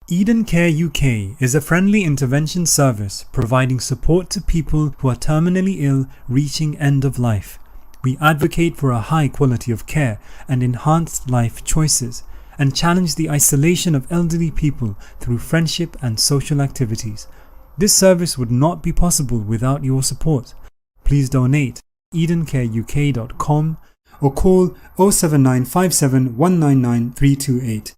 Eden Care UK is a friendly intervention service providing support to people who are terminally ill reaching end of life. We advocate for a high quality of care and enhanced life choices, and challenge the isolation of elderly people through friendship and social activities. This service would not be possible without your support. Please donate edencareuk.com or call 07957 199 328.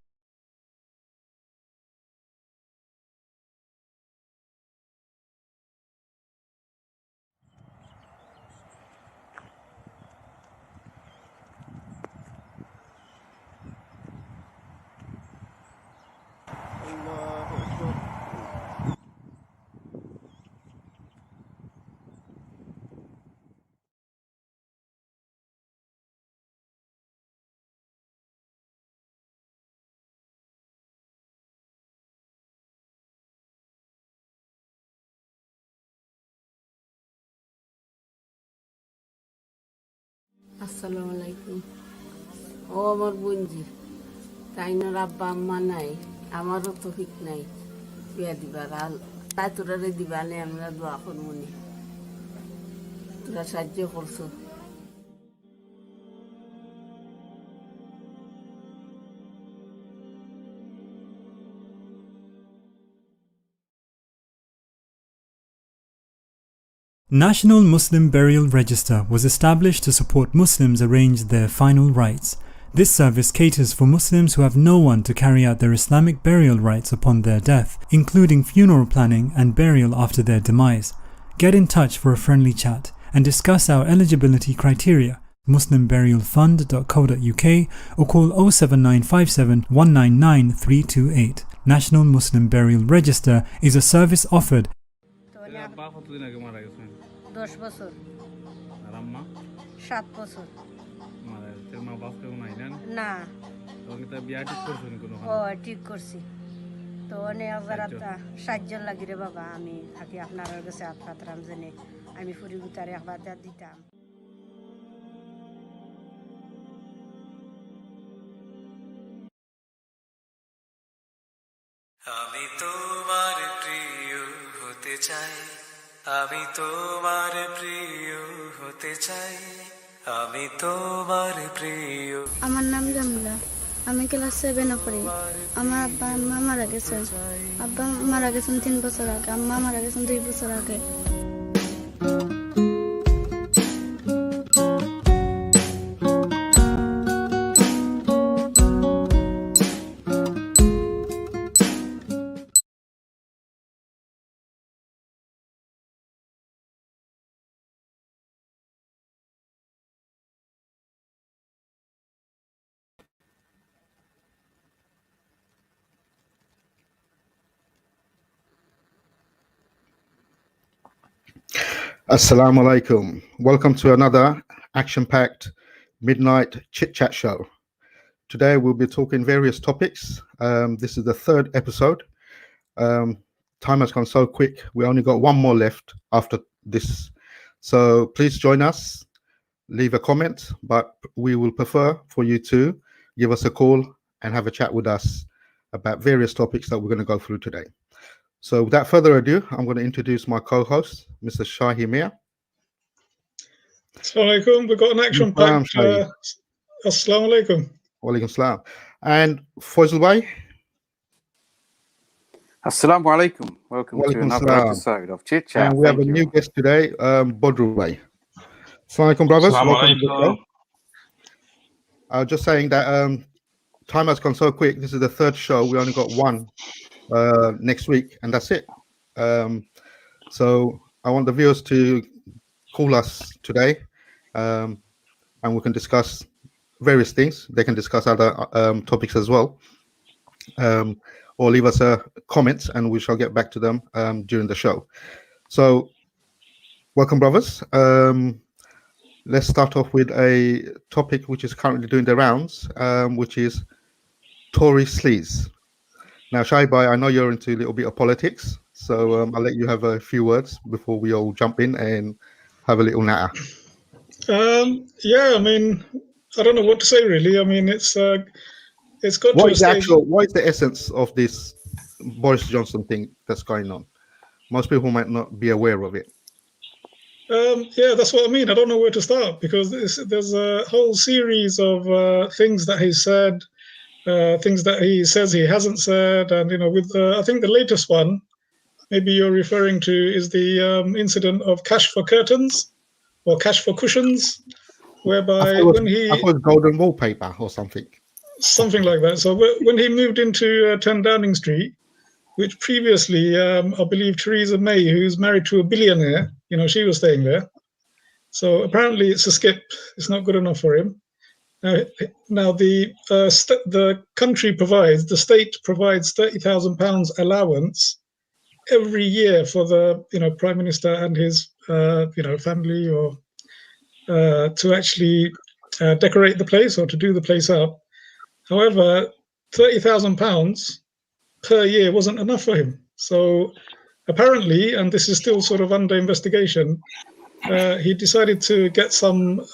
আসসালামু আলাইকুম। ও আমার বোনজি, তাইনার আব্বা আম্মা নাই, আমারও তো ঠিক নাই বিয়া দিবার। আর তাই তোরারে দিবানে আমরা দোয়া করবনি, তোরা সাহায্য করছো। National Muslim Burial Register was established to support Muslims arrange their final rites. This service caters for Muslims who have no one to carry out their Islamic burial rites upon their death, including funeral planning and burial after their demise. Get in touch for a friendly chat and discuss our eligibility criteria. muslimburialfund.co.uk or call 07957 199 328. National Muslim Burial Register is a service offered 10 বছর আর আম্মা 7 বছর মারা তোর মা বাপ কেউ নাই না না তুমি তো বিয়া ঠিক করছনি কোনো ও ঠিক করছি তো অনেক আজারাতা 7 জন লাগি রে বাবা। আমি থাকি আপনার কাছে আত্মাতরাম জানে আমি ফুরি গুতারে একবার দিতাম। আমি তোমার প্রিয় হতে চাই, আমি তোমার প্রিয় হতে চাই, আমি তোমার প্রিয়। আমার নাম জামিলা, আমি ক্লাস 7 পড়ি। আমার আব্বা আম্মা মারা গেছেন। আব্বা মারা গেছেন 3 বছর আগে, আম্মা মারা গেছেন 2 বছর আগে। Assalamu alaikum. Welcome to another action-packed midnight Chit Chat Show. Today we'll be talking various topics. This is the 3rd episode. Time has gone so quick. We only got one more left after this. So please join us, leave a comment, but we will prefer for you to give us a call and have a chat with us about various topics that we're going to go through today. So without further ado, I'm going to introduce my co-host, Mr. Shahi Miah. Assalamu alaikum. We've got an action-packed. Assalamu alaikum. Walaikum salam. And Foysal Bhai. Assalamu alaikum. Welcome to another episode of Chit Chat. And we have a new guest today, Bodru Bhai. Assalamu alaikum, brothers. I was just saying that time has gone so quick. This is the 3rd show. We only got one next week, and that's it. So I want the viewers to call us today, and we can discuss various things. They can discuss other topics as well, or leave us a comment, and we shall get back to them during the show. So welcome, brothers. Let's start off with a topic which is currently doing the rounds, which is Tory sleaze. Now, Shahi Bhai, I know you're into a little bit of politics, so I'll let you have a few words before we all jump in and have a little natter. Yeah, I mean, I don't know what to say really. I mean, it's got What to is the essence of this Boris Johnson thing that's going on? Most people might not be aware of it. Yeah, that's what I mean. I don't know where to start because there's a whole series of things that he said, things that he says he hasn't said, and with I think the latest one, maybe you're referring to, is the incident of cash for curtains or cash for cushions, whereby I thought it was golden wallpaper or something. Something like that. So when he moved into 10 Downing Street, which previously, I believe Theresa May, who's married to a billionaire, she was staying there. So apparently it's a skip. It's not good enough for him. Now the country provides, the state provides £30,000 allowance every year for the Prime Minister and his family, or to actually decorate the place or to do the place up. However, £30,000 per year wasn't enough for him. So apparently, and this is still sort of under investigation, he decided to get some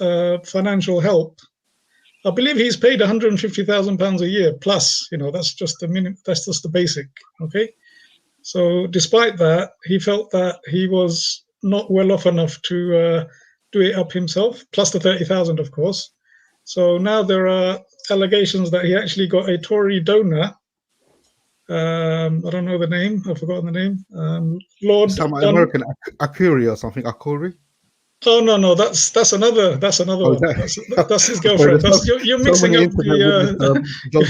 financial help. I believe he's paid £150,000 a year plus. That's just the minimum. That's just the basic. Okay. So despite that, he felt that he was not well off enough to do it up himself, plus the 30,000, of course. So now there are allegations that he actually got a Tory donor. I don't know the name. I've forgotten the name. Lord Some American Akuri or something. Akuri. Oh no, that's another one. That's his girlfriend. You're mixing up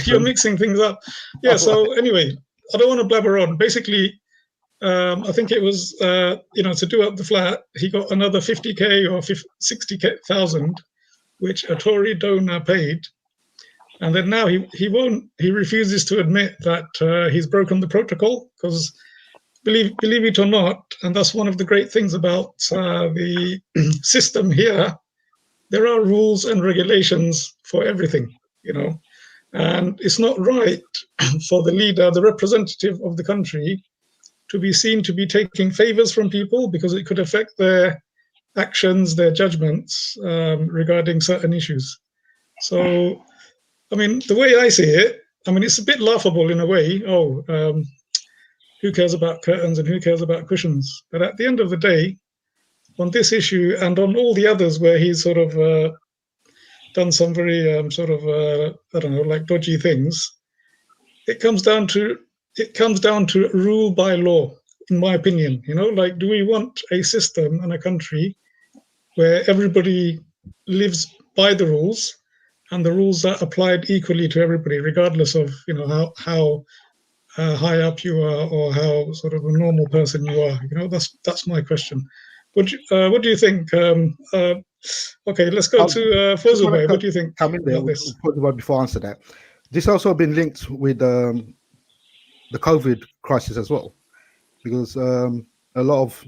you're mixing things up. Yeah. So anyway, I don't want to blabber on. Basically, I think it was to do up the flat, he got another 50k or 60,000, which a Tory donor paid, and then now he refuses to admit that he's broken the protocol, because believe it or not, and that's one of the great things about the system here, there are rules and regulations for everything, and it's not right for the leader, the representative of the country, to be seen to be taking favors from people, because it could affect their actions, their judgments regarding certain issues. So, I mean, the way I see it, it's a bit laughable in a way. Who cares about curtains and who cares about cushions? But at the end of the day, on this issue and on all the others where he's sort of done some very I don't know, like dodgy things, it comes down to rule by law, in my opinion. Like, do we want a system and a country where everybody lives by the rules, and the rules are applied equally to everybody, regardless of how high up you are or how sort of a normal person you are? That's my question. What do you think? Okay, let's go to Foysal. What do you think? Come in there before I answer that. This also been linked with the COVID crisis as well, because a lot of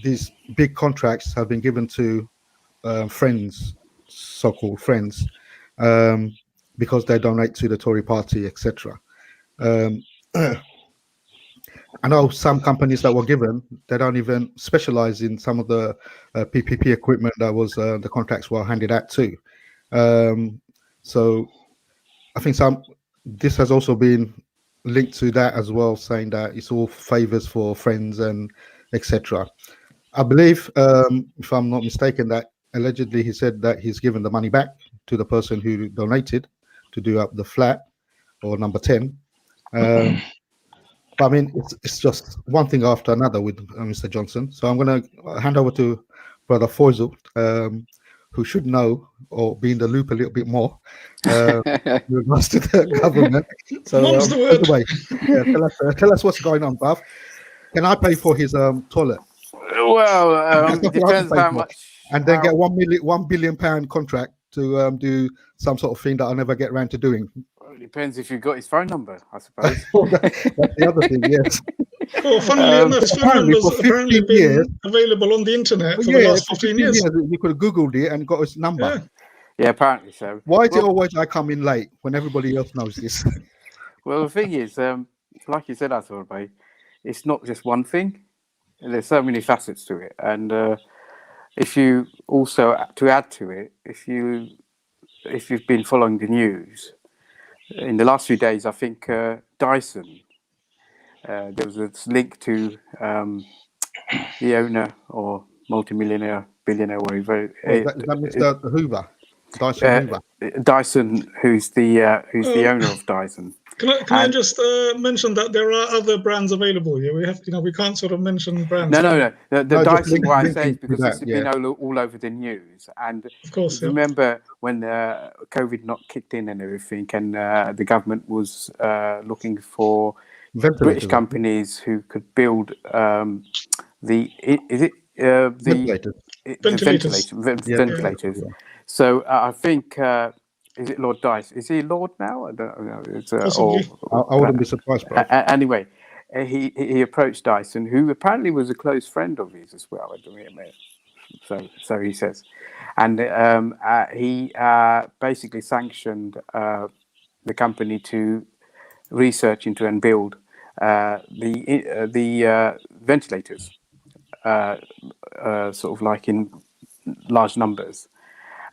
these big contracts have been given to friends, so-called friends, because they donate to the Tory party, etc. I know some companies that were given, they don't even specialize in some of the PPP equipment that was the contracts were handed out to. So I think this has also been linked to that as well, saying that it's all favors for friends and etc. I believe, if I'm not mistaken, that allegedly he said that he's given the money back to the person who donated to do up the flat or number 10. But it's just one thing after another with Mr. Johnson. So I'm going to hand over to Brother Foysal, who should know or be in the loop a little bit more with regards to the government. So tell us what's going on, bruv. Can I pay for his toilet? Well, depends how much. And then get £1 billion contract to do some sort of thing that I'll never get around to doing. It depends if you've got his phone number, I suppose. That's the other thing, yes. Well, funnily enough, his phone number's apparently been available on the internet for the last 15 years. You could have Googled it and got his number. Yeah, apparently so. Why is it always I come in late when everybody else knows this? Well, the thing is, like you said, Azafor Bey, it's not just one thing. There's so many facets to it. And if you also, to add to it, if you've been following the news, in the last few days, I think Dyson there was this link to the owner or multimillionaire, billionaire, whatever. Is that Mr. Hoover? Dyson Hoover. Dyson, who's the owner of Dyson. Can I just mention that there are other brands available here? We have, we can't sort of mention brands. No. The Dyson, why I say is because it's been all over the news. And of course, remember when COVID not kicked in and everything, and the government was looking for British companies who could build ventilators. So I think. Is it Lord Dice? Is he Lord now? I don't know. Possibly. I wouldn't be surprised. Anyway, he approached Dyson, who apparently was a close friend of his as well. So he says, and he basically sanctioned the company to research into and build the ventilators, sort of like in large numbers.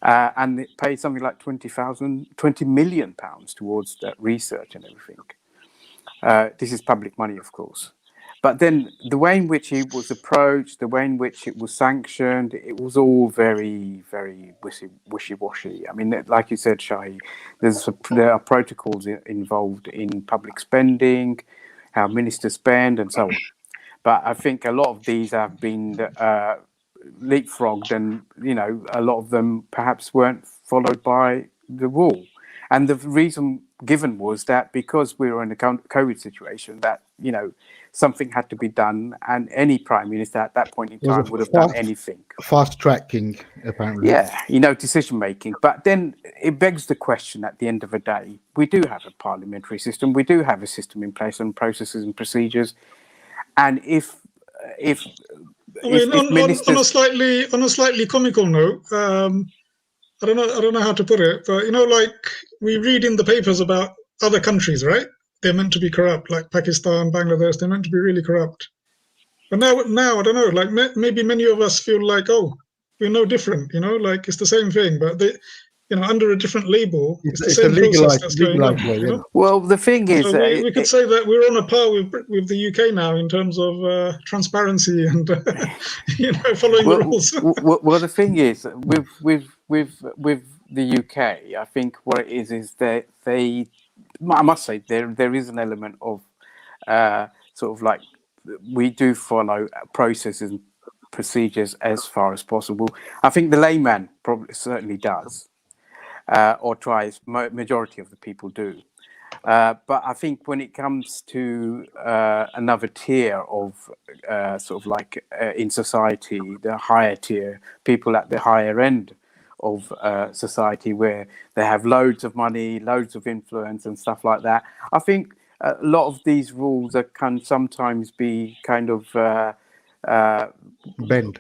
And it paid something like £20 million towards that research and everything. This is public money, of course. But then the way in which he was approached, the way in which it was sanctioned, it was all very, very wishy-washy. I mean, like you said, Shahi, there are protocols involved in public spending, how ministers spend, and so on. But I think a lot of these have been leapfrogged, and a lot of them perhaps weren't followed by the rule. And the reason given was that because we were in a COVID situation, that something had to be done, and any prime minister at that point in time would have done anything. Fast tracking, apparently. Yeah, decision making. But then it begs the question: at the end of the day, we do have a parliamentary system, we do have a system in place and processes and procedures, and if on a slightly comical note, I don't know how to put it, but like we read in the papers about other countries, right? They're meant to be corrupt, like Pakistan, Bangladesh. They're meant to be really corrupt. But now I don't know. Like maybe many of us feel like, oh, we're no different. Like it's the same thing, but they, under a different label. It's the same process that's going on. Well, the thing is, so we could say that we're on a par with the UK now in terms of transparency and following the rules. Well, the thing is, with the UK, I think what it is that I must say there is an element of sort of like we do follow processes and procedures as far as possible. I think the layman probably certainly does. Or tries, majority of the people do. But I think when it comes to another tier of sort of like in society, the higher tier, people at the higher end of society where they have loads of money, loads of influence and stuff like that, I think a lot of these rules can sometimes be kind of bend.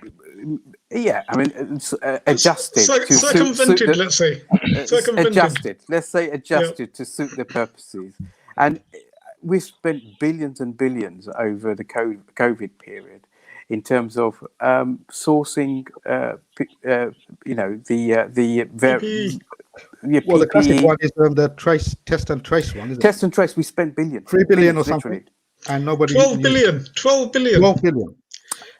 Yeah, I mean, adjusted. Circumvented, let's say. Adjusted to suit the purposes. And we've spent billions and billions over the COVID period in terms of sourcing, the the classic one is the test and trace one, isn't it? Test and trace, we spent billions. 3 billion or something. And nobody... 12 billion. 12 billion.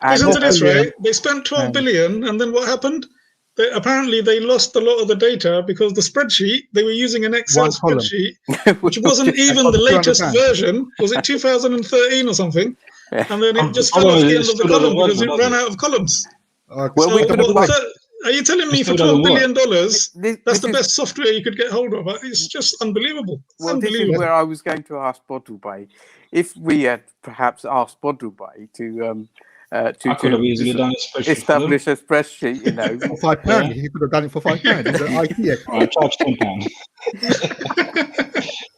Listen to this, right? They spent 12 billion, and then what happened? Apparently, they lost a lot of the data because the spreadsheet, they were using an Excel spreadsheet, which wasn't even the latest version. Was it 2013 or something? And then it just fell off the end of the column because it ran out of columns. Are you telling me for $12 billion, that's the best software you could get hold of? It's just unbelievable. Well, this is where I was going to ask Bodubai. If we had perhaps asked Bodubai to establish a spreadsheet, for £5, he could have done it for £5. I charge £10.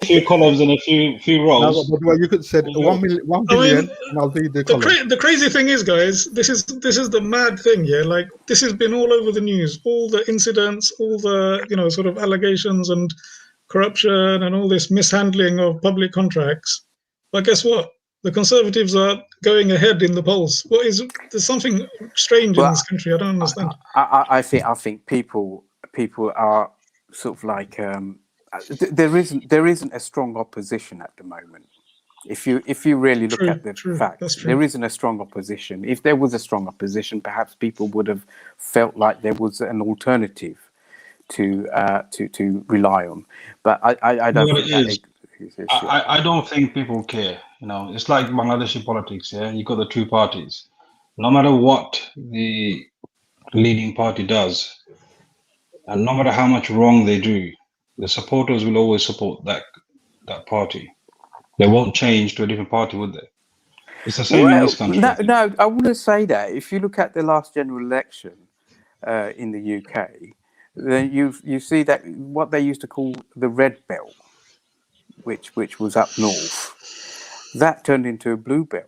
A few columns and a few rows. No, you could have said 1 billion, and I'll do the column. The crazy thing is, guys, this is the mad thing here. Like, this has been all over the news. All the incidents, all the sort of allegations and corruption and all this mishandling of public contracts. But guess what? The Conservatives are going ahead in the polls. There's something strange in this country. I don't understand. I think people are sort of like there isn't a strong opposition at the moment. If you really look at the That's facts, true. there isn't a strong opposition. If there was a strong opposition, perhaps people would have felt like there was an alternative to rely on. But I don't What think it that is, exists. I don't think people care. You know, it's like Bangladeshi politics. Yeah, you got the two parties. No matter what the leading party does, and no matter how much wrong they do, the supporters will always support that party. They won't change to a different party, would they? It's the same in this country. No, I wouldn't say that. If you look at the last general election in the UK, then you see that what they used to call the red belt, which was up north, that turned into a blue belt.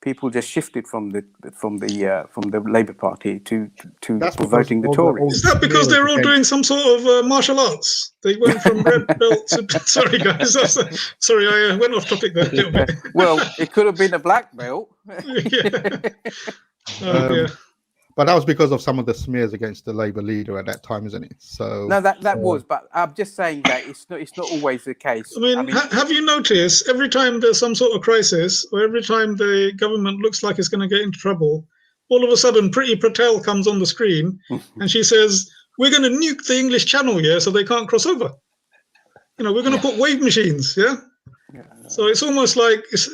People just shifted from the Labour Party to voting the Tories. Is that because they're all doing some sort of martial arts? They went from red belt to... Sorry, guys. Sorry, I went off topic there a little bit. Well, it could have been a black belt. Yeah. But that was because of some of the smears against the Labour leader at that time, isn't it? So no, that was. But I'm just saying that it's not always the case. I mean have you noticed every time there's some sort of crisis, or every time the government looks like it's going to get into trouble, all of a sudden Priti Patel comes on the screen and she says, "We're going to nuke the English Channel, yeah, so they can't cross over. You know, we're going to put wave machines, yeah." So it's almost like it's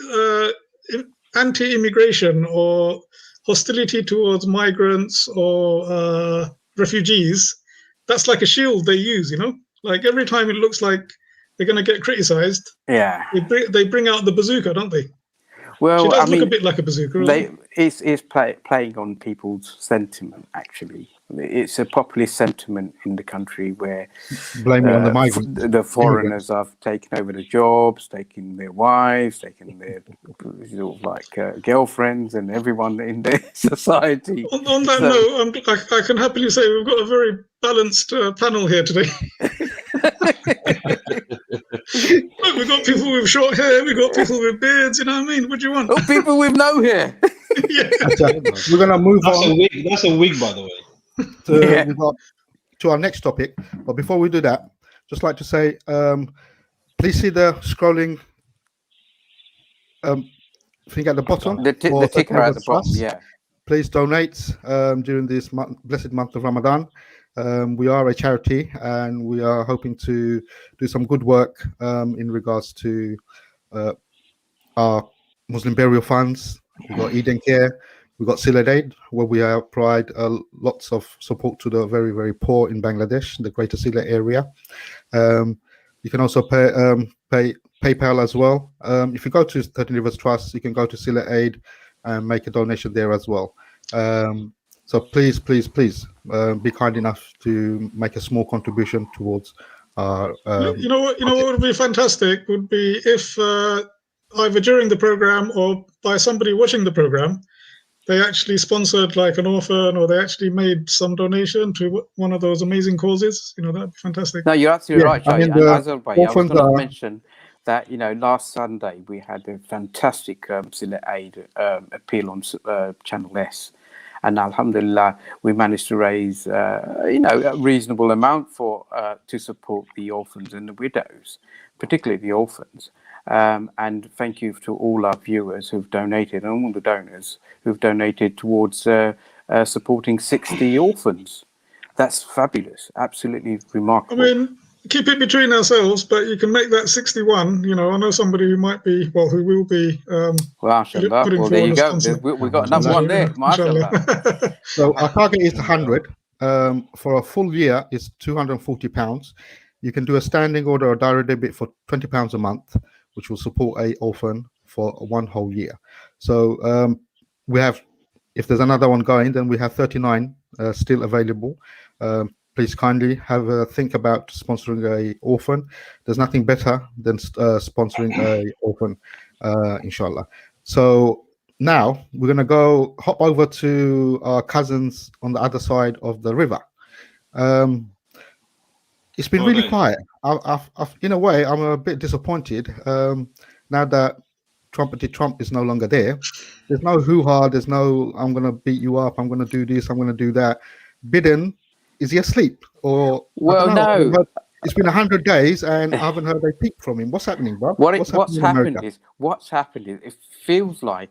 anti-immigration or hostility towards migrants or refugees. That's like a shield they use, you know. Like every time it looks like they're going to get criticised, they bring out the bazooka, don't they? Well, she does look a bit like a bazooka. It's playing on people's sentiment. Actually, it's a populist sentiment in the country where blaming on the migrants, the foreigners have taken over the jobs, taking their wives, taking their sort of like girlfriends, and everyone in their society. On that note, I can happily say we've got a very balanced panel here today. Look, we've got people with short hair, we've got people with beards, you know what I mean? What do you want? Oh, people with no hair. We're going to move on. That's a wig, by the way. To our next topic. But before we do that, just like to say, please see the scrolling thing at the bottom. The ticker at the bottom, yeah. Please donate during this blessed month of Ramadan. We are a charity and we are hoping to do some good work in regards to our Muslim burial funds. We've got Eden Care, we've got Sila Aid, where we provide lots of support to the very, very poor in Bangladesh, the Greater Sila area. You can also pay PayPal as well. If you go to 13 Rivers Trust, you can go to Sila Aid and make a donation there as well. So please be kind enough to make a small contribution towards our. You know what would be fantastic would be if either during the program or by somebody watching the program, they actually sponsored like an orphan, or they actually made some donation to one of those amazing causes. You know, that'd be fantastic. No, you're absolutely right, Shahi. And Azafor, I was going to mention that, you know, last Sunday we had a fantastic Sila Aid appeal on Channel S. And Alhamdulillah, we managed to raise, a reasonable amount to support the orphans and the widows, particularly the orphans. And thank you to all our viewers who've donated, and all the donors who've donated towards supporting 60 orphans. That's fabulous, absolutely remarkable. I mean, keep it between ourselves, but you can make that 61. You know, I know somebody who might be, who will be. Well, there you go. We've got another one there. So our target is 100. For a full year, it's £240. You can do a standing order or direct debit for £20 a month, which will support an orphan for one whole year. So we have, if there's another one going, then we have 39 still available. Please kindly have a think about sponsoring a orphan. There's nothing better than sponsoring a orphan, inshallah. So now we're going to hop over to our cousins on the other side of the river. It's been really quiet. I've, in a way, I'm a bit disappointed now that Trump is no longer there. There's no hoo-ha. There's no, I'm going to beat you up. I'm going to do this. I'm going to do that. Biden, is he asleep? Or well, no. It's been 100 days, and I haven't heard a peep from him. What's happening, Bob? What's happened is it feels like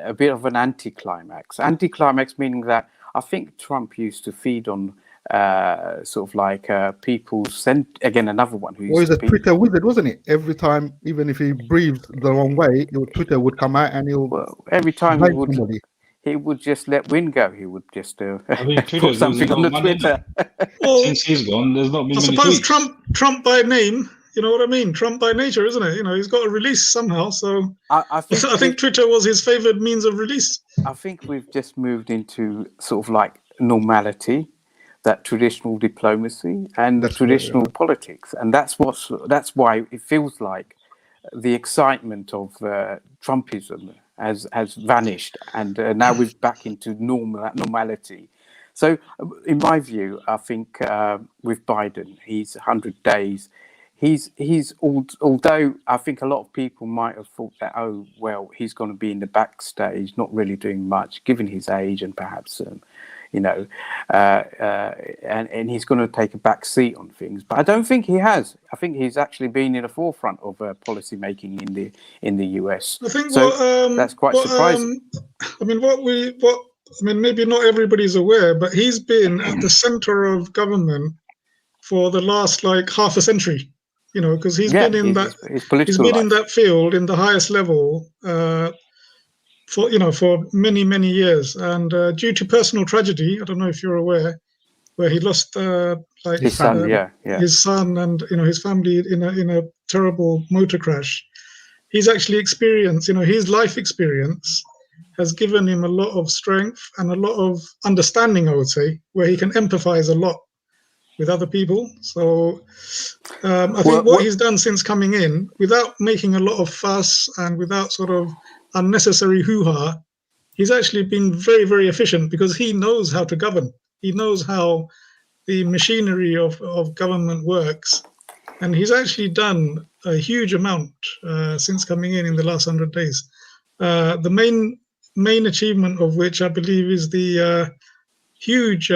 a bit of an anticlimax. Anticlimax meaning that I think Trump used to feed on sort of like people sent again another one who used he's to a be Twitter wizard, wasn't it? Every time, even if he breathed the wrong way, Twitter would come out and every time he would just let wind go. He would just put something on the Twitter. Well, since he's gone, there's not been I many suppose tweets. Trump by name, you know what I mean? Trump by nature, isn't it? You know, he's got to release somehow. So I think Twitter was his favorite means of release. I think we've just moved into sort of like normality, that traditional diplomacy and traditional politics, and that's why it feels like the excitement of Trumpism has vanished, and now we're back into normality. So, in my view, I think with Biden, he's 100 days. Although I think a lot of people might have thought that, oh well, he's going to be in the backstage, not really doing much, given his age and perhaps and he's going to take a back seat on things. But I don't think he has. I think he's actually been in the forefront of policy making in the US. I think so. That's quite surprising. Maybe not everybody's aware, but he's been at the center of government for the last like half a century. You know, because he's been in that field in the highest level for many years, and due to personal tragedy, I don't know if you're aware, where he lost his son, his son, and his family in a terrible motor crash. He's actually experienced, his life experience has given him a lot of strength and a lot of understanding, I would say, where he can empathize a lot with other people. So I think what he's done since coming in, without making a lot of fuss and without sort of unnecessary hoo-ha, he's actually been very, very efficient, because he knows how to govern. He knows how the machinery of government works, and he's actually done a huge amount since coming in the last 100 days. The main achievement of which I believe is the huge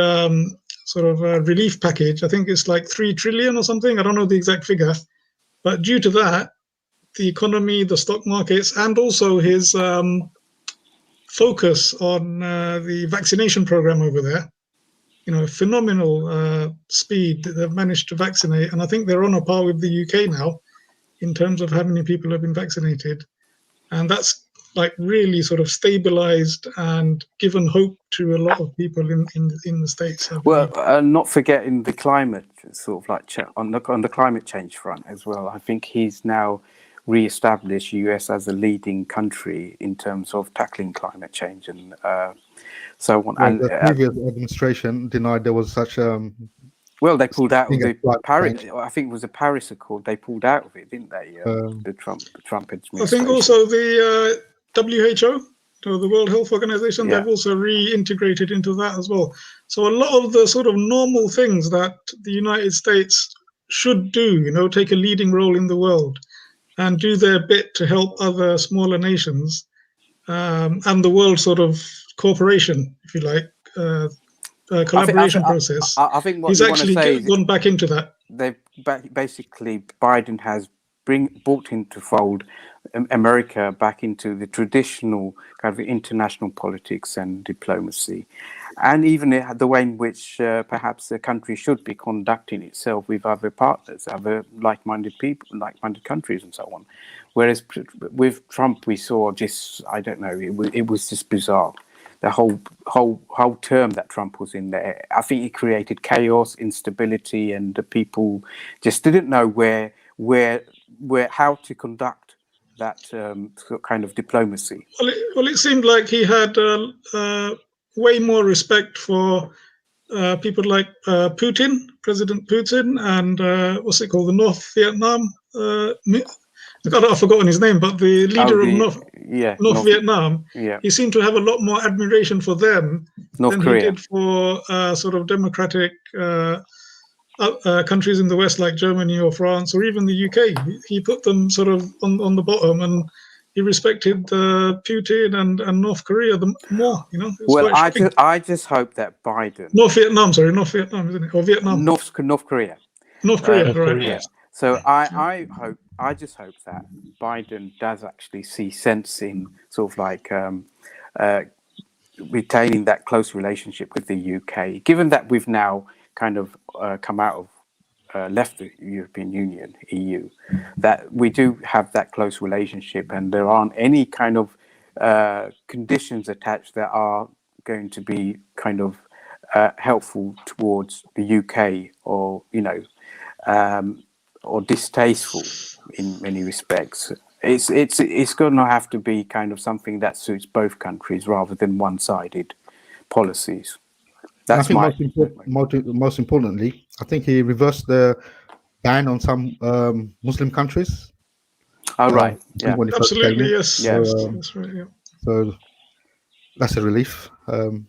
sort of relief package. I think it's like 3 trillion or something. I don't know the exact figure, but due to that, the economy, the stock markets, and also his focus on the vaccination program over there, phenomenal speed that they've managed to vaccinate. And I think they're on a par with the UK now in terms of how many people have been vaccinated. And that's like really sort of stabilized and given hope to a lot of people in the States. Well, not forgetting the climate, sort of like on the climate change front as well. I think he's now re-established US as a leading country in terms of tackling climate change and so on. And the previous administration denied there was such well, they pulled out of the Paris. I think it was the Paris Accord. They pulled out of it, didn't they? The Trump administration. I think also the WHO, the World Health Organization, they've also reintegrated into that as well. So a lot of the sort of normal things that the United States should do, take a leading role in the world and do their bit to help other smaller nations and the world sort of cooperation, if you like, collaboration process. I think what he's actually gone back into that. They've basically, Biden has brought into fold America back into the traditional kind of international politics and diplomacy, and even the way in which perhaps the country should be conducting itself with other partners, other like-minded people, like-minded countries, and so on. Whereas with Trump, we saw just, I don't know, it was just bizarre. The whole term that Trump was in there, I think it created chaos, instability, and the people just didn't know where how to conduct that kind of diplomacy. Well, it seemed like he had way more respect for people like Putin, President Putin, and what's it called, the North Vietnam. I've forgotten his name, but the leader of North Vietnam. Yeah. He seemed to have a lot more admiration for them than Korea. He did for sort of democratic countries in the West like Germany or France or even the UK. He put them sort of on the bottom, and he respected Putin and North Korea more. Well, I just hope that Biden. North Vietnam, isn't it? Or Vietnam. North Korea. North Korea, North right? Korea. Yeah. So I just hope that Biden does actually see sense in sort of like retaining that close relationship with the UK, given that we've now kind of come out of left the European Union, EU, that we do have that close relationship, and there aren't any kind of conditions attached that are going to be kind of helpful towards the UK, or or distasteful in many respects. It's going to have to be kind of something that suits both countries rather than one-sided policies. That's most importantly, I think he reversed the ban on some Muslim countries. Oh, right. Yeah. Absolutely, yes. So, that's right, yeah. So that's a relief.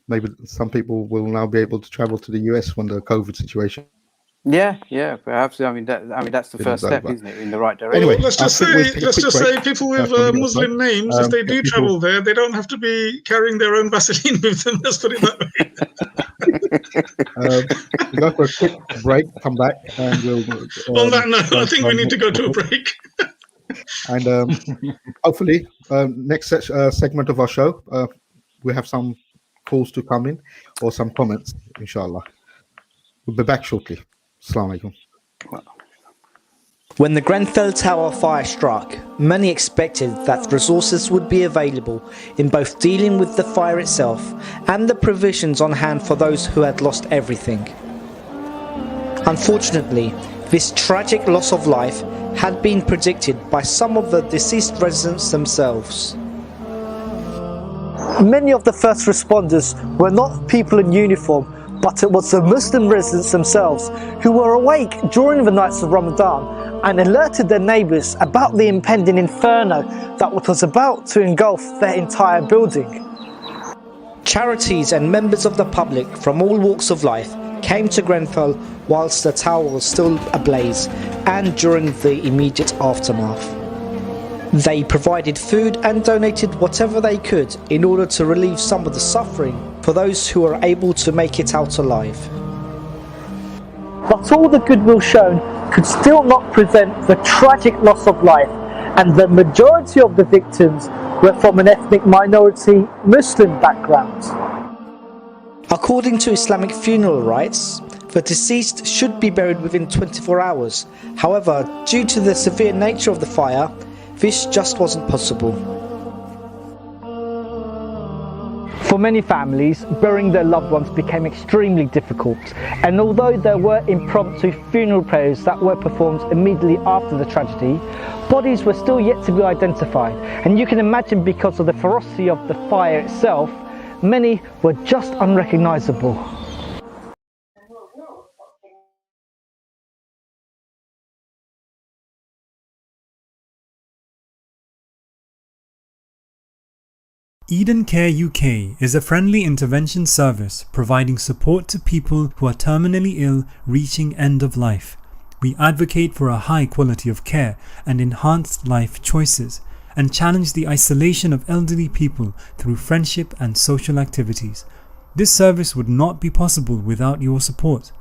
Maybe some people will now be able to travel to the US when the COVID situation. Yeah, perhaps. I mean, that's the first step, isn't it, in the right direction? Well, let's just say people with Muslim names, if they do travel there, they don't have to be carrying their own Vaseline with them. Let's put it that way. We'll go for a quick break, come back, and we'll... On that note, I think we need to go to a break. And hopefully, next segment of our show, we have some calls to come in or some comments, inshallah. We'll be back shortly. Assalamu alaikum. When the Grenfell Tower fire struck, many expected that resources would be available in both dealing with the fire itself and the provisions on hand for those who had lost everything. Unfortunately, this tragic loss of life had been predicted by some of the deceased residents themselves. Many of the first responders were not people in uniform, but it was the Muslim residents themselves who were awake during the nights of Ramadan and alerted their neighbours about the impending inferno that was about to engulf their entire building. Charities and members of the public from all walks of life came to Grenfell whilst the tower was still ablaze and during the immediate aftermath. They provided food and donated whatever they could in order to relieve some of the suffering for those who were able to make it out alive. But all the goodwill shown could still not prevent the tragic loss of life, and the majority of the victims were from an ethnic minority Muslim background. According to Islamic funeral rites, the deceased should be buried within 24 hours. However, due to the severe nature of the fire, this just wasn't possible. For many families, burying their loved ones became extremely difficult, and although there were impromptu funeral prayers that were performed immediately after the tragedy, bodies were still yet to be identified, and you can imagine because of the ferocity of the fire itself, many were just unrecognisable. Eden Care UK is a friendly intervention service providing support to people who are terminally ill reaching end of life. We advocate for a high quality of care and enhanced life choices, and challenge the isolation of elderly people through friendship and social activities. This service would not be possible without your support.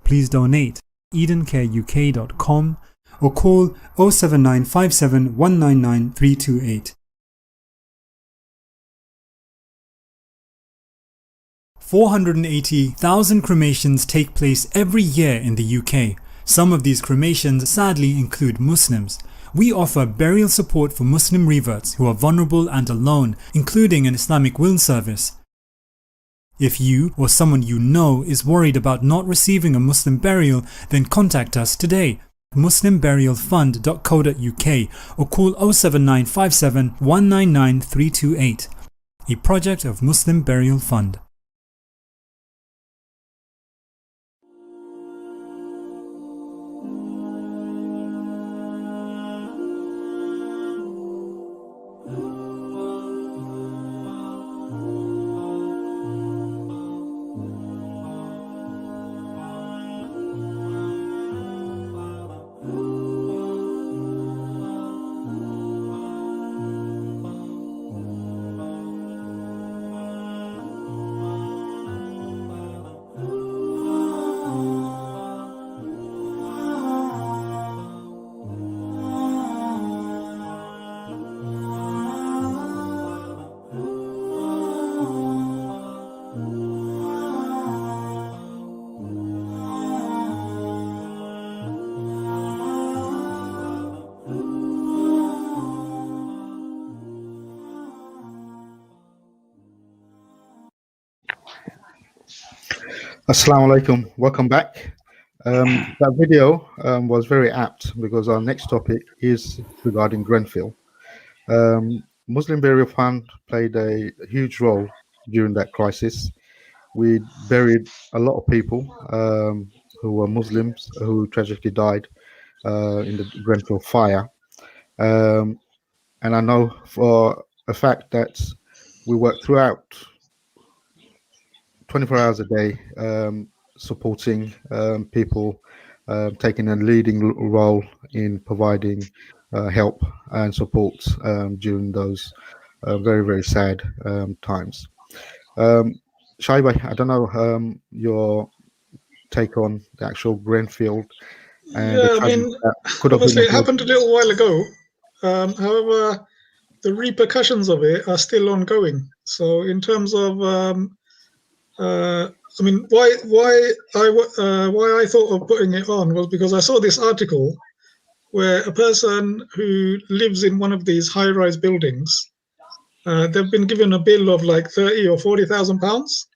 Please donate edencareuk.com or call 07957 199 328. 480,000 cremations take place every year in the UK. Some of these cremations sadly include Muslims. We offer burial support for Muslim reverts who are vulnerable and alone, including an Islamic will service. If you or someone you know is worried about not receiving a Muslim burial, then contact us today. muslimburialfund.co.uk or call 07957 199 328. A project of Muslim Burial Fund. Assalamu alaikum. Welcome back. That video was very apt because our next topic is regarding Grenfell. Muslim Burial Fund played a huge role during that crisis. We buried a lot of people who were Muslims who tragically died in the Grenfell fire. And I know for a fact that we worked throughout 24 hours a day supporting people, taking a leading role in providing help and support during those very, very sad times. Shahi, I don't know your take on the actual Grenfell and the Yeah, I tragedy mean, that could have been obviously it avoided. happened a little while ago. However, the repercussions of it are still ongoing. So, in terms of, I mean, why I thought of putting it on was because I saw this article where a person who lives in one of these high-rise buildings, they've been given a bill of like 30 or 40,000 pounds,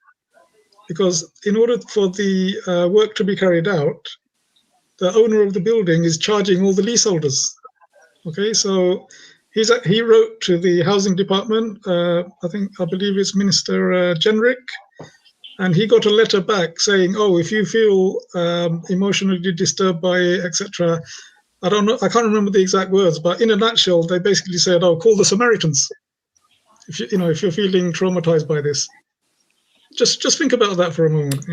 because in order for the work to be carried out, the owner of the building is charging all the leaseholders. Okay, so he wrote to the housing department. I believe it's Minister Jenrick, and he got a letter back saying, "Oh, if you feel emotionally disturbed by it, etc." I don't know. I can't remember the exact words, but in a nutshell, they basically said, "Oh, call the Samaritans if if you're feeling traumatized by this." Just think about that for a moment.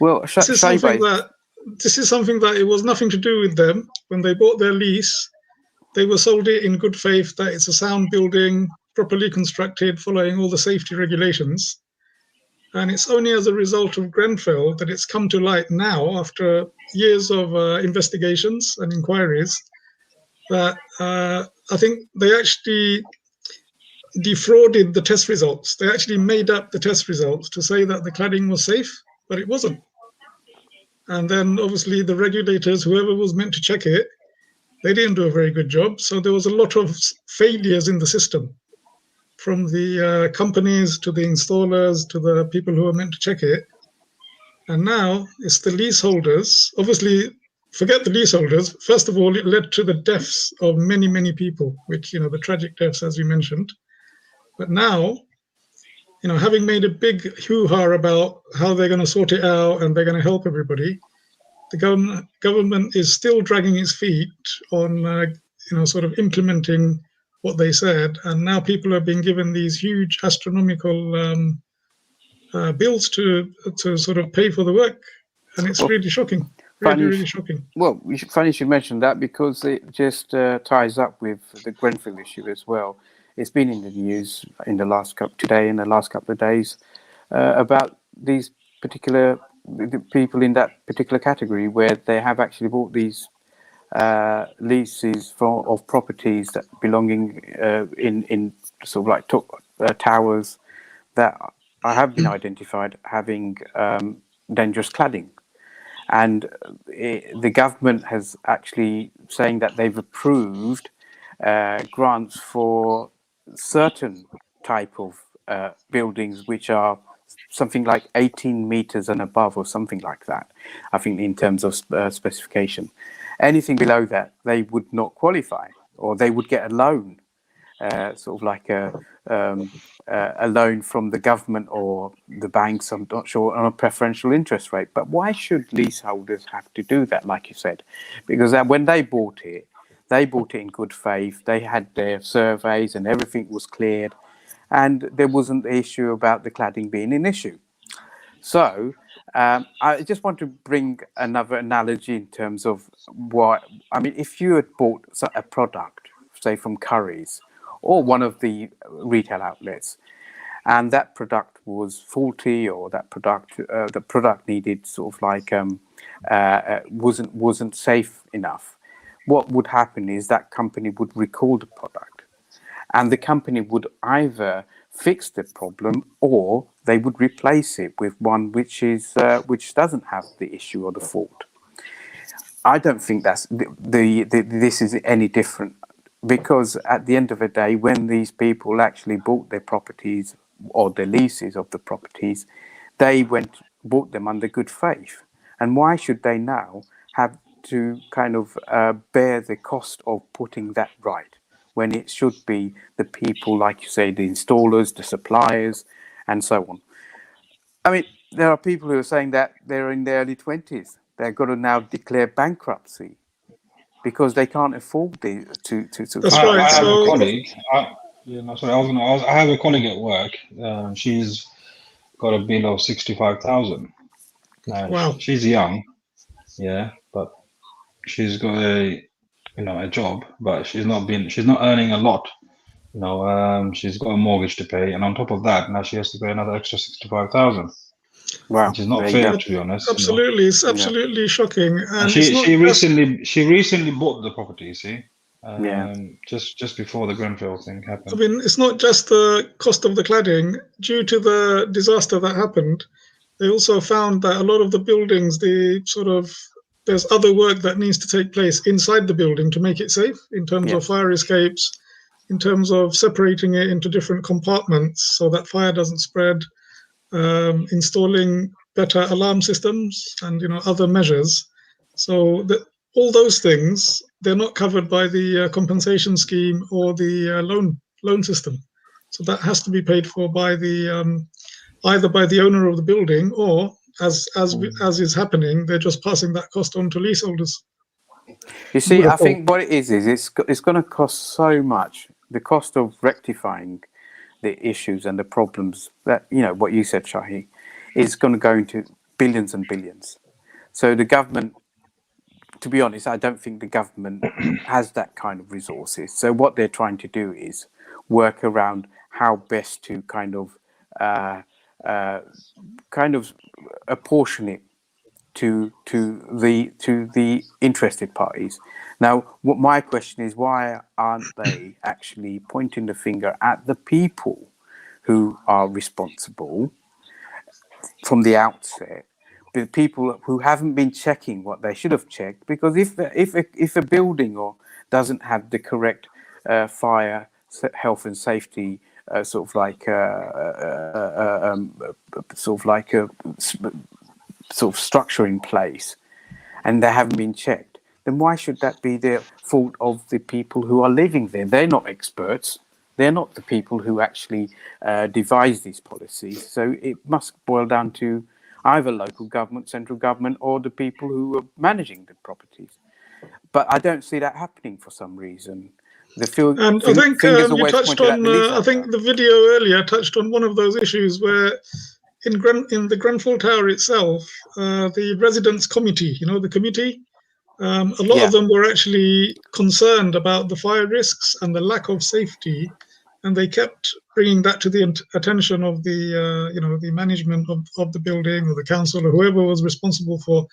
Well, this is something that it was nothing to do with them when they bought their lease. They were sold it in good faith that it's a sound building, properly constructed, following all the safety regulations. And it's only as a result of Grenfell that it's come to light now, after years of investigations and inquiries, that I think they actually defrauded the test results. They actually made up the test results to say that the cladding was safe, but it wasn't. And then obviously the regulators, whoever was meant to check it, they didn't do a very good job. So there was a lot of failures in the system, from the companies to the installers to the people who are meant to check it. And now it's the leaseholders. Obviously, forget the leaseholders. First of all, it led to the deaths of many, many people, which, the tragic deaths, as you mentioned. But now, having made a big hoo-ha about how they're going to sort it out and they're going to help everybody, the government is still dragging its feet on, sort of implementing what they said. And now people are being given these huge astronomical bills to sort of pay for the work. And it's really shocking. Really shocking. Well, funny you should mention that, because it just ties up with the Grenfell issue as well. It's been in the news in the last couple of days about these particular people in that particular category, where they have actually bought these leases of properties that belonging in sort of like towers that have been identified having dangerous cladding. And the government has actually saying that they've approved grants for certain type of buildings which are something like 18 meters and above, or something like that, I think, in terms of specification. Anything below that, they would not qualify, or they would get a loan, sort of like a loan from the government or the banks, I'm not sure, on a preferential interest rate. But why should leaseholders have to do that, like you said? Because when they bought it in good faith. They had their surveys and everything was cleared, and there wasn't the issue about the cladding being an issue. So I just want to bring another analogy in terms of what, I mean, if you had bought a product, say from Curry's or one of the retail outlets, and that product was faulty, or that product, the product needed sort of like wasn't safe enough, what would happen is that company would recall the product, and the company would either fix the problem or they would replace it with one which doesn't have the issue or the fault. I don't think that's this is any different, because at the end of the day, when these people actually bought their properties or the leases of the properties, they went bought them under good faith. And why should they now have to kind of bear the cost of putting that right, when it should be the people, like you say, the installers, the suppliers, and so on? I mean, there are people who are saying that they're in their early 20s. They're going to now declare bankruptcy because they can't afford to. That's right. I have a colleague. I have a colleague at work. She's got a bill of 65,000. Wow. She's young, yeah, but she's got a job, but she's not earning a lot. She's got a mortgage to pay, and on top of that, now she has to pay another extra 65,000. Wow, which is not fair, to be honest. Absolutely, it's absolutely shocking. And she recently bought the property. You see, just before the Grenfell thing happened. I mean, it's not just the cost of the cladding. Due to the disaster that happened, they also found that a lot of the buildings, there's other work that needs to take place inside the building to make it safe, in terms of fire escapes, in terms of separating it into different compartments so that fire doesn't spread, installing better alarm systems and other measures. So that all those things, they're not covered by the compensation scheme or the loan system. So that has to be paid for by the either by the owner of the building, or as is happening, they're just passing that cost on to leaseholders. You see, I think what it is it's going to cost so much. The cost of rectifying the issues and the problems that, what you said, Shahi, is going to go into billions and billions. So the government, to be honest, I don't think the government has that kind of resources. So what they're trying to do is work around how best to kind of apportion it to the interested parties. Now, what my question is, why aren't they actually pointing the finger at the people who are responsible from the outset, the people who haven't been checking what they should have checked? Because if a building doesn't have the correct fire, health and safety structure in place, and they haven't been checked, then why should that be the fault of the people who are living there? They're not experts. They're not the people who actually devise these policies. So it must boil down to either local government, central government, or the people who are managing the properties. But I don't see that happening for some reason. And I think you touched on, I think the video earlier touched on one of those issues where in the Grenfell Tower itself, the residents committee, the committee, a lot of them were actually concerned about the fire risks and the lack of safety, and they kept bringing that to the attention of the the management of the building, or the council, or whoever was responsible for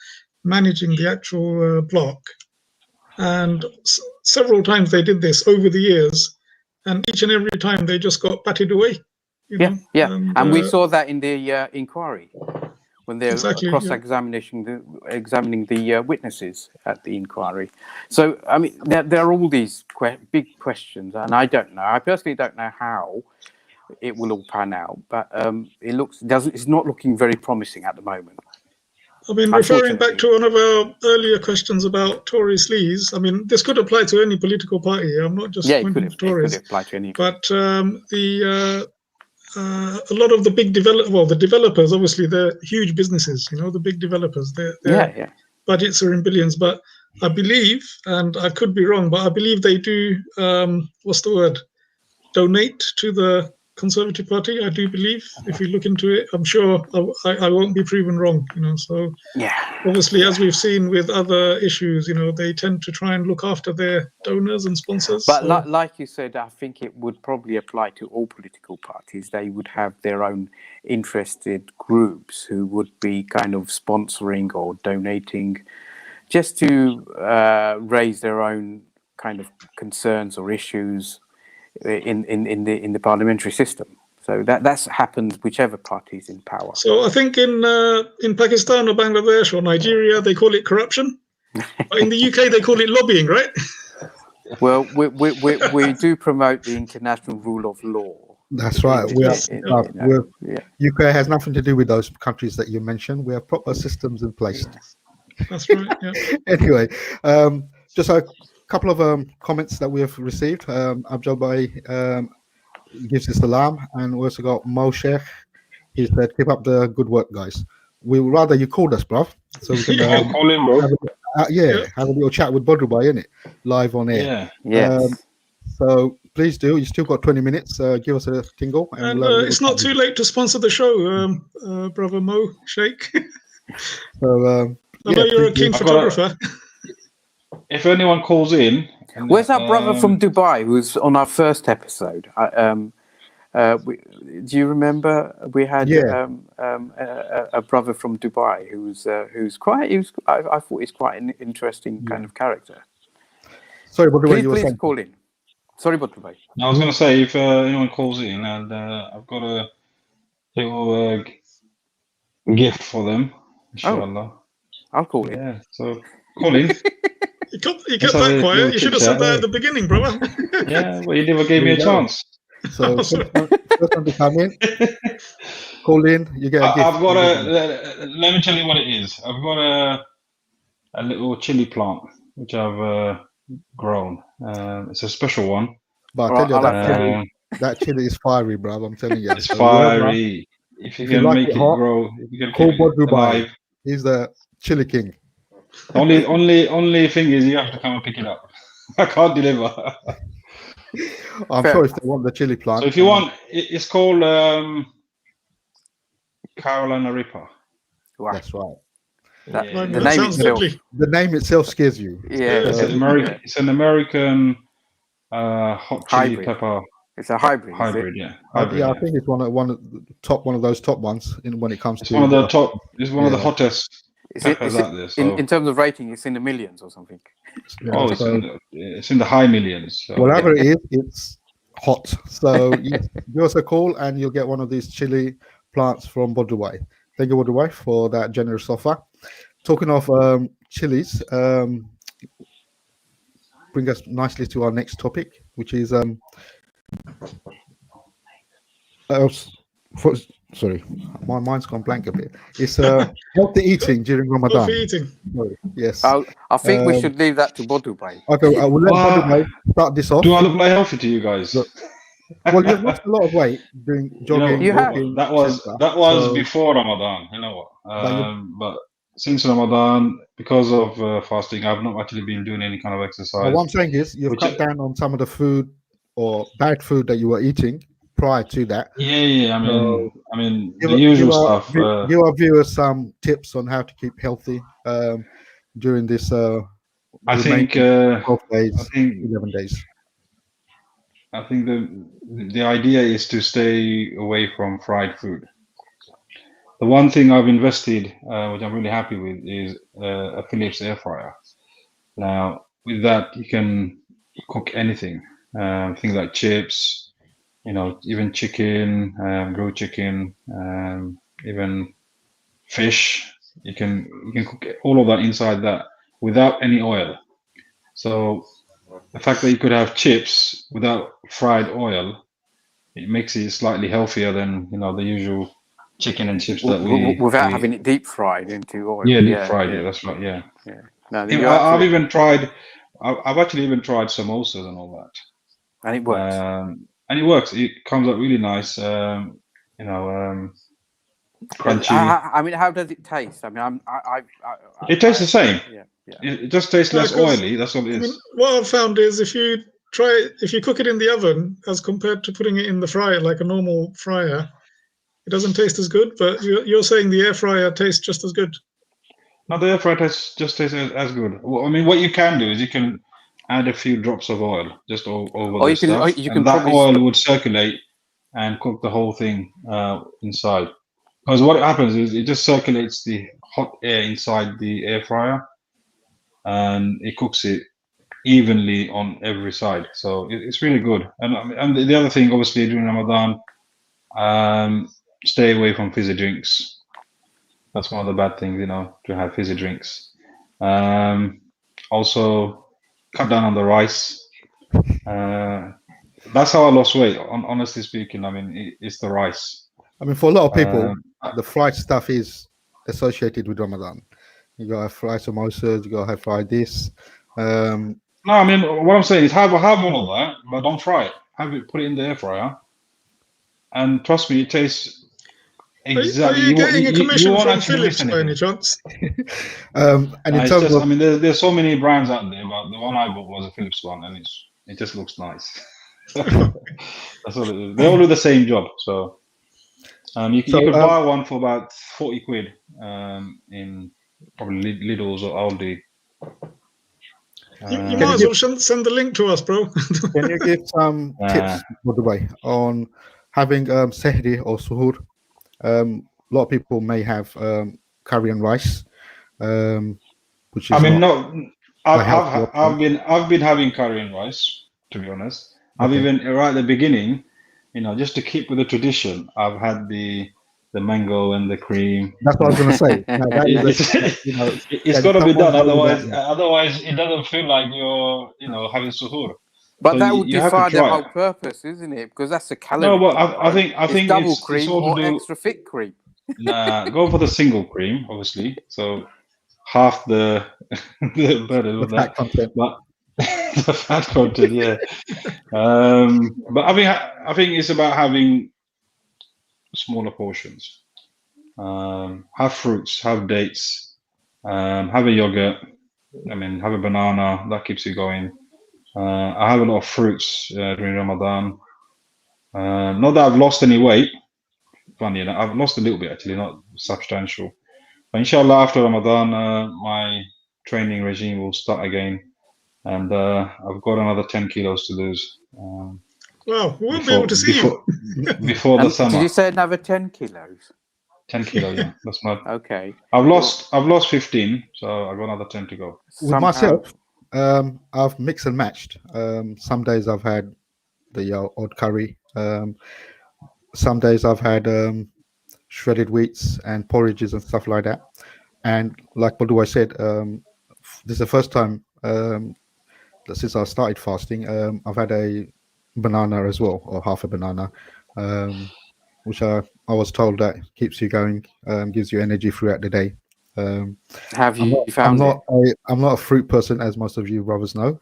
managing the actual block. And several times they did this over the years, and each and every time they just got batted away. And we saw that in the inquiry, when they're examining the witnesses at the inquiry. So, I mean, there are all these big questions, and I don't know. I personally don't know how it will all pan out, but it's not looking very promising at the moment. I mean, referring back to one of our earlier questions about Tory sleaze, I mean, this could apply to any political party. I'm not just pointing to Tories. It could apply to any. But a lot of the big the developers, obviously, they're huge businesses. The big developers, their budgets are in billions. But I believe, and I could be wrong, but I believe they do. Donate to the Conservative Party. I do believe, if you look into it, I'm sure I won't be proven wrong. So obviously, as we've seen with other issues, they tend to try and look after their donors and sponsors. But like you said, I think it would probably apply to all political parties. They would have their own interested groups who would be kind of sponsoring or donating, just to raise their own kind of concerns or issues in the parliamentary system. So that's happened whichever party is in power. So I think in Pakistan or Bangladesh or Nigeria they call it corruption. But in the UK they call it lobbying, right? Well, we do promote the international rule of law. That's right. UK has nothing to do with those countries that you mentioned. We have proper systems in place. That's right. Yeah. Anyway, just a couple of comments that we have received. Abjal Bhai gives his salam, and we also got Mo Sheikh. He said, "Keep up the good work, guys. We would rather you called us, bruv, so we can I'll call him, bro. have a little chat with Badru Bhai, innit? Live on air. Yeah. Yes. So please do. You still got 20 minutes. Give us a tingle. And it's not too late to sponsor the show, brother Mo Sheikh. So I know you're a keen photographer. If anyone calls in, where's that brother from Dubai who's on our first episode? Do you remember we had a brother from Dubai who's quite? I thought he's quite an interesting kind of character. Sorry, but please call in. Sorry, but I was going to say, if anyone calls in, and I've got a little gift for them, inshallah. I'll call in. Yeah, so call in. You kept that quiet. You should have said that at the beginning, brother. Yeah, well, you never gave me a chance. So first one to come in, call in. You get a gift. I've got let me tell you what it is. I've got a little chili plant which I've grown. It's a special one. But I tell you, that chili is fiery, bro. I'm telling you. It's fiery. If you can make it grow, if you can call keep it alive. He's the chili king. Only thing is you have to come and pick it up. I can't deliver. I'm sure if they want the chili plant. So if you want, it's called Carolina Reaper. Wow. That's right. The name itself scares you. Yeah, it's an American hot chili pepper. It's a hybrid. Yeah. I think it's one of those top ones when it comes to. One of the top. It's one of the hottest. In terms of rating, it's in the millions or something. Yeah, it's in the high millions. So. Whatever it is, it's hot. So give us a call and you'll get one of these chili plants from Badru Bhai. Thank you, Badru Bhai, for that generous offer. Talking of chilies, bring us nicely to our next topic, which is sorry, my mind's gone blank a bit. It's healthy eating during Ramadan. Healthy eating. Sorry. Yes. I think we should leave that to Badru Bhai. Okay, I will let Badru Bhai start this off. Do I look like healthy to you guys? Well, you've lost a lot of weight doing jogging. That was before Ramadan. You know what? But since Ramadan, because of fasting, I've not actually been doing any kind of exercise. What I'm saying is, you've cut down on some of the food or bad food that you were eating prior to that. Yeah. I mean, the usual stuff. Give our viewers some tips on how to keep healthy during this. I think 12 days, 11 days. I think the idea is to stay away from fried food. The one thing I've invested, which I'm really happy with, is a Philips air fryer. Now, with that, you can cook anything, things like chips, even chicken, grilled chicken, even fish. You can cook all of that inside that without any oil. So the fact that you could have chips without fried oil, it makes it slightly healthier than the usual chicken and chips that without having it deep fried into oil. Yeah, deep fried. Yeah, that's right. Yeah. No, I've even tried. I've actually even tried samosas and all that, and it works. And it works. It comes out really nice. Crunchy. I mean, how does it taste? I mean, it tastes the same. Yeah. It just tastes less oily. That's all it is. What I've found is if you cook it in the oven as compared to putting it in the fryer like a normal fryer, it doesn't taste as good. But you're saying the air fryer tastes just as good. No, the air fryer tastes as good. Well, I mean, what you can do is you can add a few drops of oil just over the stuff, and that oil would circulate and cook the whole thing inside. Because what happens is it just circulates the hot air inside the air fryer, and it cooks it evenly on every side. So it's really good. And the other thing, obviously, during Ramadan, stay away from fizzy drinks. That's one of the bad things, to have fizzy drinks. Also, cut down on the rice. That's how I lost weight. Honestly speaking, I mean, it's the rice. I mean, for a lot of people, the fried stuff is associated with Ramadan. You gotta fry samosas, you gotta fry this. No, I mean, what I'm saying is have all of that, but don't fry it. Put it in the air fryer, and trust me, it tastes exactly. Are you getting a commission from Philips by any chance? And in terms of, I mean, there's so many brands out there, but the one I bought was a Philips one, and it just looks nice. That's all it is. They all do the same job, so you could buy one for about 40 quid in probably Lidl's or Aldi. You might as well send the link to us, bro. Can you give some tips, by the way, on having sehri or suhoor? A lot of people may have curry and rice, which is. I mean, I've been having curry and rice, to be honest. I've even right at the beginning, just to keep with the tradition, I've had the mango and the cream. That's what I was going to say. It's got to be done, otherwise it doesn't feel like you're, having suhoor. But so that would defy the whole purpose, isn't it? Because that's a calorie. No, but I think it's double cream or extra thick cream. Nah, go for the single cream, obviously. So half the burden of that, but the fat content, yeah. But I think it's about having smaller portions. Have fruits, have dates, have a yogurt. I mean, have a banana. That keeps you going. I have a lot of fruits during Ramadan. Not that I've lost any weight. Funny enough, I've lost a little bit actually, not substantial. But inshallah, after Ramadan, my training regime will start again, and I've got another 10 kilos to lose. Wow, we won't be able to see you before the summer. Did you say another 10 kilos? 10 kilos, yeah. That's my. Okay. I've lost 15, so I've got another 10 to go. With myself, I've mixed and matched. Some days I've had the odd curry. Some days I've had shredded wheats and porridges and stuff like that. And like what I said, this is the first time since I started fasting. I've had a banana as well, or half a banana, which I was told that keeps you going, gives you energy throughout the day. Have you found it? I'm not a fruit person, as most of you brothers know.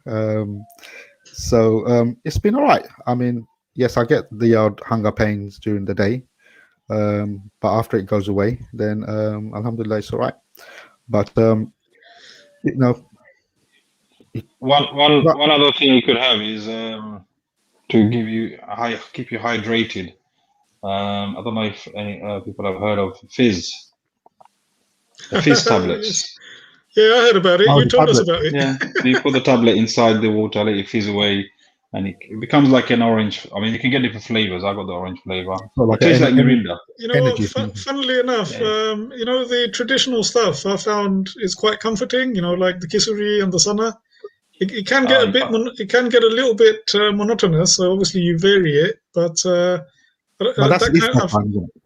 So it's been all right. I mean, yes, I get the odd hunger pains during the day, but after it goes away, then alhamdulillah, it's all right. But one other thing you could have is to keep you hydrated. I don't know if any people have heard of fizz. The fizz tablets. Yeah, I heard about it. You told us about it. Yeah, you put the tablet inside the water, let it fizz away, and it becomes like an orange. I mean, you can get different flavors. I got the orange flavor. It tastes like Mirinda. You know what? Funnily enough, the traditional stuff I found is quite comforting. Like the kisuri and the sana. It can get it can get a little bit monotonous. So obviously you vary it, but that's iftar time, isn't it?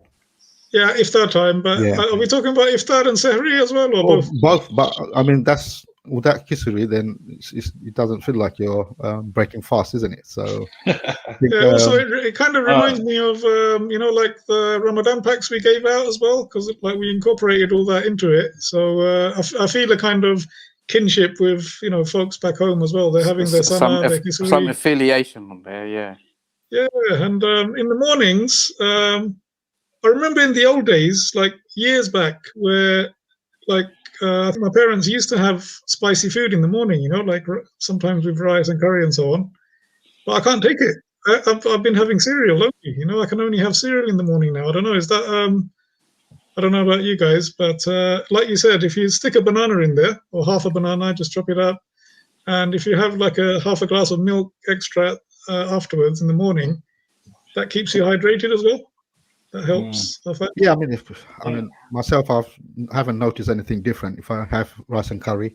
Yeah, iftar time. But are we talking about iftar and sehri as well, or both? Both, but I mean that's with that kisuri, then it doesn't feel like you're breaking fast, isn't it? So also it kind of reminds me of like the Ramadan packs we gave out as well, because like we incorporated all that into it. So I feel a kind of kinship with folks back home as well. They're having their sana, their kisuri. Some affiliation on there, yeah. Yeah, and in the mornings, I remember in the old days, like years back, where like I think my parents used to have spicy food in the morning, like sometimes with rice and curry and so on. But I can't take it. I've been having cereal lately. I can only have cereal in the morning now. I don't know. Is that I don't know about you guys, but like you said, if you stick a banana in there or half a banana, just chop it up, and if you have like half a glass of milk extra afterwards in the morning, that keeps you hydrated as well. That helps. Yeah, I mean, myself, I haven't noticed anything different. If I have rice and curry,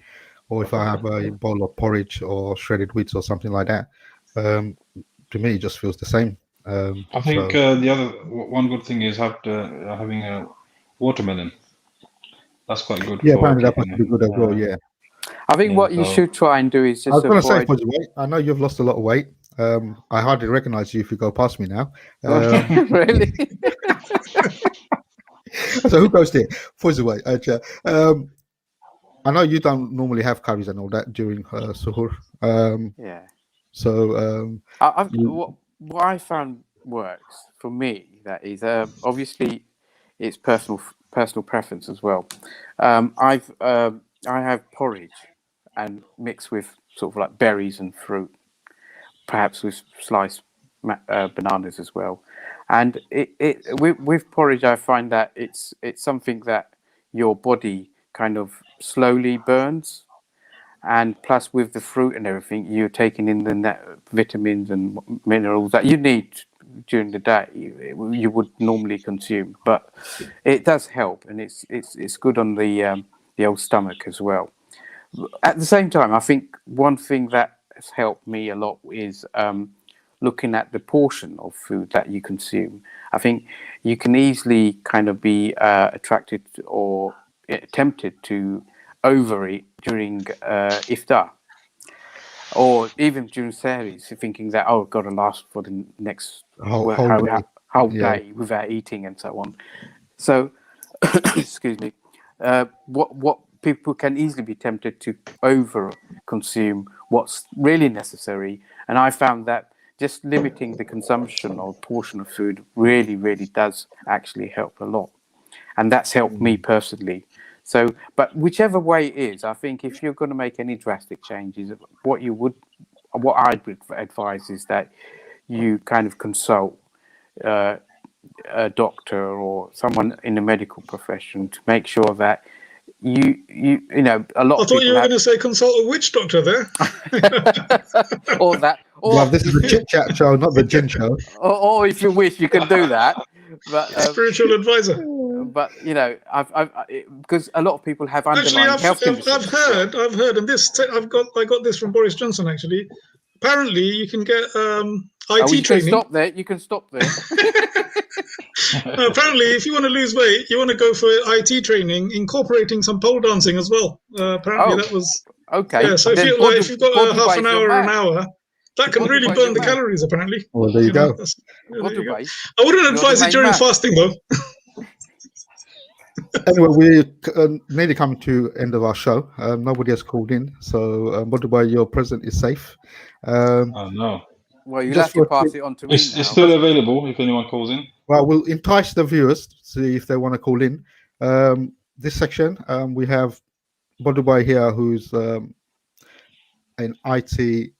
or if I have a bowl of porridge or shredded wheats or something like that, to me, it just feels the same. I think the other one good thing is having a watermelon. That's quite good. Yeah, apparently that must be good as well. Yeah. I think what you should try and do is just. I was going to say, I know you've lost a lot of weight. I hardly recognize you if you go past me now. Really? So who goes there? Foysal, I know you don't normally have curries and all that during suhoor. Yeah. So what I found works for me, that is obviously it's personal preference as well. I have porridge and mixed with sort of like berries and fruit, perhaps with sliced bananas as well. And with porridge, I find that it's something that your body kind of slowly burns, and plus with the fruit and everything, you're taking in the vitamins and minerals that you need during the day you would normally consume. But it does help, and it's good on the old stomach as well. At the same time, I think one thing that has helped me a lot is looking at the portion of food that you consume. I think you can easily kind of be attracted or tempted to overeat during iftar, or even during sehris, thinking that, oh, I've got to last for the next whole day without eating and so on. So, excuse me, what people can easily be tempted to over consume what's really necessary. And I found that just limiting the consumption or portion of food really, really does actually help a lot. And that's helped me personally. So, but whichever way it is, I think if you're going to make any drastic changes, what I would advise is that you kind of consult a doctor or someone in the medical profession to make sure that you know, a lot of people. I thought you were going to say consult a witch doctor there. Or that. Or well, this is a Chit Chat Show, not the Gin Show. Or if you wish, you can do that. But spiritual advisor. But you know, because a lot of people have underlying health conditions. I've heard, and this I got this from Boris Johnson actually. Apparently, you can get IT training. You can stop there. Apparently, if you want to lose weight, you want to go for IT training, incorporating some pole dancing as well. Apparently, that was okay. Yeah, so if you've got half an hour or an hour, that can really burn the calories. Apparently. Well, there you go. I wouldn't advise it during fasting, though. Anyway, we're nearly coming to end of our show. Nobody has called in, so Dubai, your present is safe. Oh no. Well, you'll have to pass it on to me. It's still available if anyone calls in. Well, we'll entice the viewers to see if they want to call in. This section, we have Dubai here, who's an IT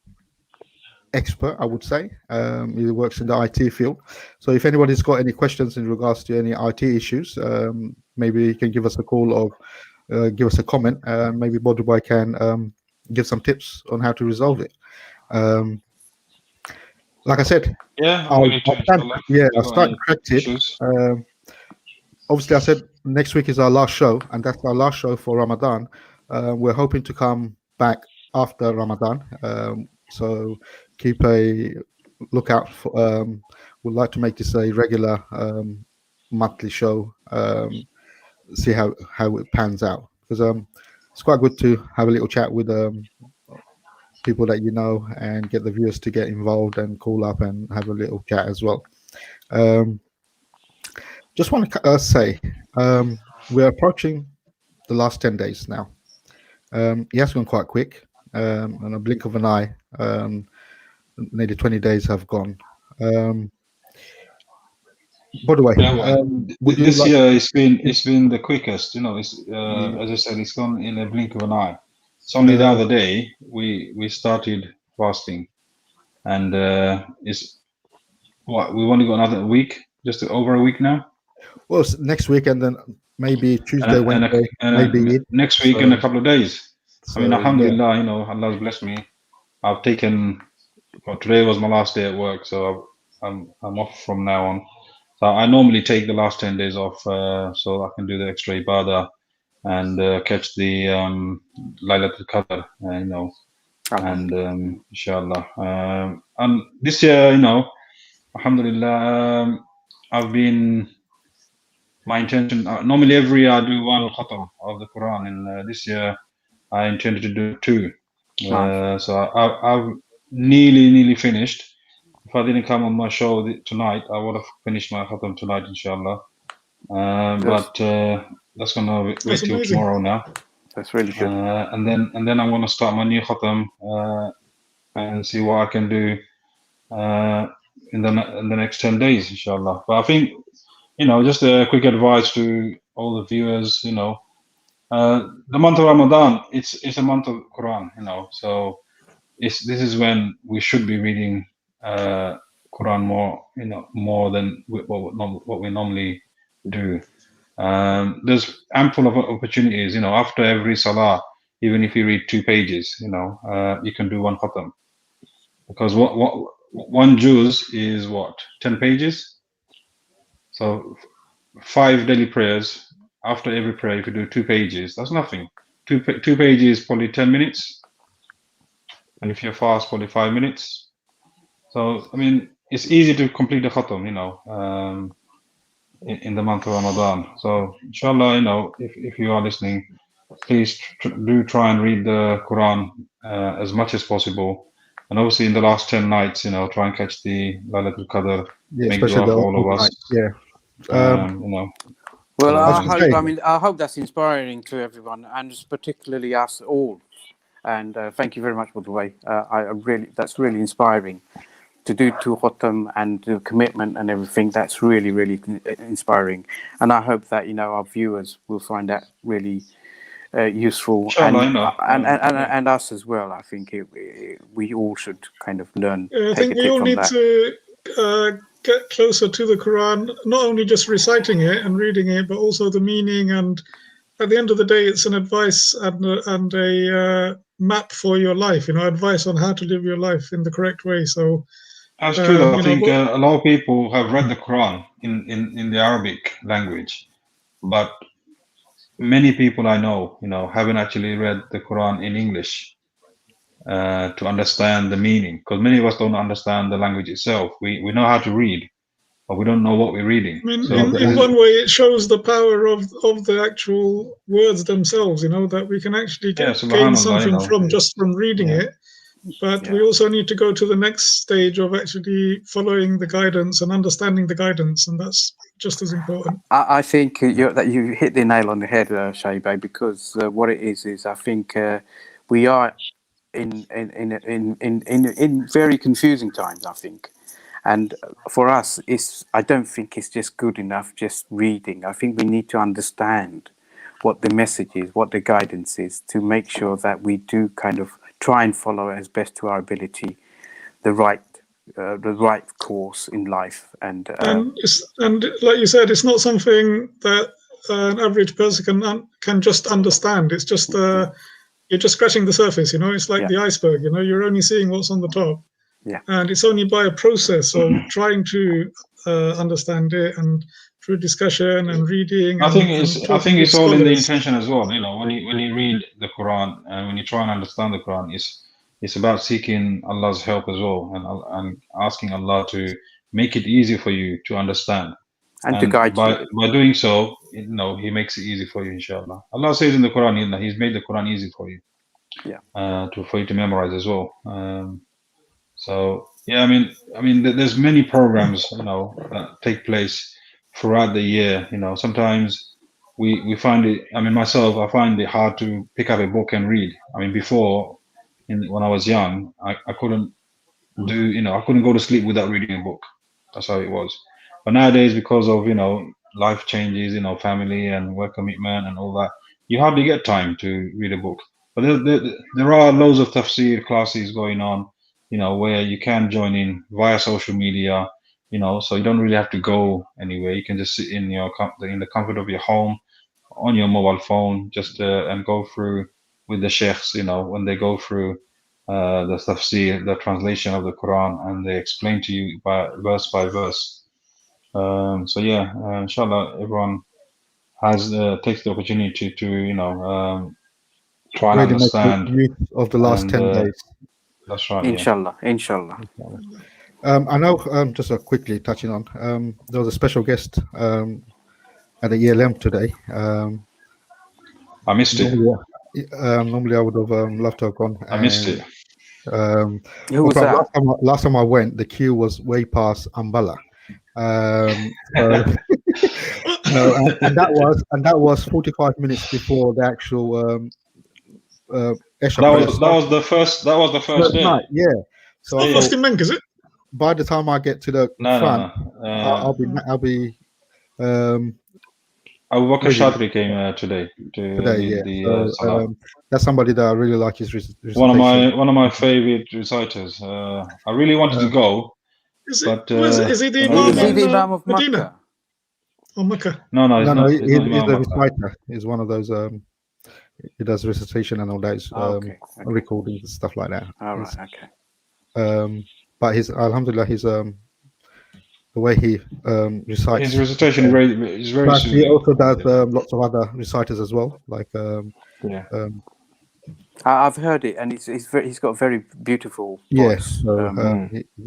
expert, I would say. He works in the IT field. So if anybody's got any questions in regards to any IT issues, maybe you can give us a call or give us a comment. Maybe Dubai can give some tips on how to resolve it. Like I said, I started corrected. Obviously, I said next week is our last show, and that's our last show for Ramadan. We're hoping to come back after Ramadan. So keep a lookout for. We'd like to make this a regular monthly show. See how it pans out, because it's quite good to have a little chat with people that you know and get the viewers to get involved and call up and have a little chat as well. Just want to say we're approaching the last 10 days now. It has gone quite quick. In a blink of an eye, nearly 20 days have gone. By the way, this year it's been the quickest. You know, it's as I said, it's gone in a blink of an eye. It's only the other day we started fasting, and it's what we only got another week, just over a week now. Well, next week, and then maybe Tuesday, Wednesday, maybe next week in a couple of days. I mean, alhamdulillah, you know, Allah's blessed me. I've taken. Well, today was my last day at work, so I'm off from now on. So I normally take the last 10 days off, so I can do the extra ibadah and catch the Laylatul Qadr, you know, and inshallah. And this year, you know, alhamdulillah, I've been. My intention. Normally, every year I do one khatam of the Quran, and this year I intended to do 2. So nearly finished. If I didn't come on my show tonight, I would have finished my khatam tonight, inshallah. But that's gonna wait till tomorrow now. That's really good. And then I'm gonna start my new khatam and see what I can do in the next 10 days, inshallah. But I think, just a quick advice to all the viewers, the month of Ramadan, it's a month of Quran, so this is when we should be reading Quran more than what we normally do. There's ample of opportunities, after every salah, even if you read 2 pages, you can do one khatam, because one juz is 10 pages. So 5 daily prayers. After every prayer, if you do 2 pages, that's nothing. Two pages, probably 10 minutes. And if you're fast, probably 5 minutes. So, I mean, it's easy to complete the khatam, in the month of Ramadan. So, inshallah, if you are listening, please do try and read the Quran as much as possible. And obviously, in the last 10 nights, try and catch the Laylatul Qadr. Yeah, make dua for all of us. Yeah. Well, I hope that's inspiring to everyone, and particularly us all. And thank you very much, by the way. That's really inspiring to do 2 khatam and the commitment and everything. That's really, really inspiring. And I hope that our viewers will find that really useful, and us as well. I think we all should kind of learn. I think we all need to get closer to the Quran, not only just reciting it and reading it, but also the meaning. And at the end of the day, it's an advice and a map for your life. Advice on how to live your life in the correct way. So that's true. I think a lot of people have read the Quran in the Arabic language, but many people I know, haven't actually read the Quran in English to understand the meaning, because many of us don't understand the language itself. We know how to read, but we don't know what we're reading. I mean, in one way, it shows the power of the actual words themselves, that we can actually gain something from reading it. But we also need to go to the next stage of actually following the guidance and understanding the guidance, and that's just as important. I think that you hit the nail on the head, Shahi, because what it is I think we are in very confusing times, I think. And for us, I don't think it's just good enough just reading. I think we need to understand what the message is, what the guidance is, to make sure that we do kind of try and follow as best to our ability the right course in life. And like you said, it's not something that an average person can just understand. It's just you're just scratching the surface. It's like the iceberg. You're only seeing what's on the top. Yeah. And it's only by a process of trying to understand it, and through discussion and reading. I think it's all in the intention as well. When you read the Quran and when you try and understand the Quran, it's about seeking Allah's help as well, and asking Allah to make it easy for you to understand and to guide you. By doing so, He makes it easy for you, inshallah. Allah says in the Quran, He's made the Quran easy for you. Yeah. For you to memorize as well. So yeah, I mean, there's many programs, that take place throughout the year. Sometimes we find it. I mean, myself, I find it hard to pick up a book and read. I mean, before, when I was young, I couldn't I couldn't go to sleep without reading a book. That's how it was. But nowadays, because of life changes, family and work commitment and all that, you hardly get time to read a book. But there are loads of tafsir classes going on, where you can join in via social media, so you don't really have to go anywhere. You can just sit in the comfort of your home, on your mobile phone, just and go through with the sheikhs, when they go through the tafsir, the translation of the Quran, and they explain to you by verse. So yeah, inshallah, everyone takes the opportunity to try and understand of the last 10 days. That's right. Inshallah. I know, just quickly touching on, there was a special guest at the ELM today. I missed it. Normally I would have loved to have gone. I missed it. Who was that? Last time I went, the queue was way past Umballa. So, and that was 45 minutes before the actual Esha that was the first day. night, yeah. So it's not Muslim Bank, is it? By the time I get to the front, I'll be Abu Bakr Shatri came today. So, that's somebody that I really like his recitation. One of my favorite reciters. I really wanted to go. Is he the Imam of Medina? Or Mecca? No, he's a reciter. He's one of those. He does recitation and all that, recordings and stuff like that. All right, okay. But alhamdulillah, the way he recites. His recitation is very. But he also does lots of other reciters as well, like I've heard it, and he's got a very beautiful voice. Yes,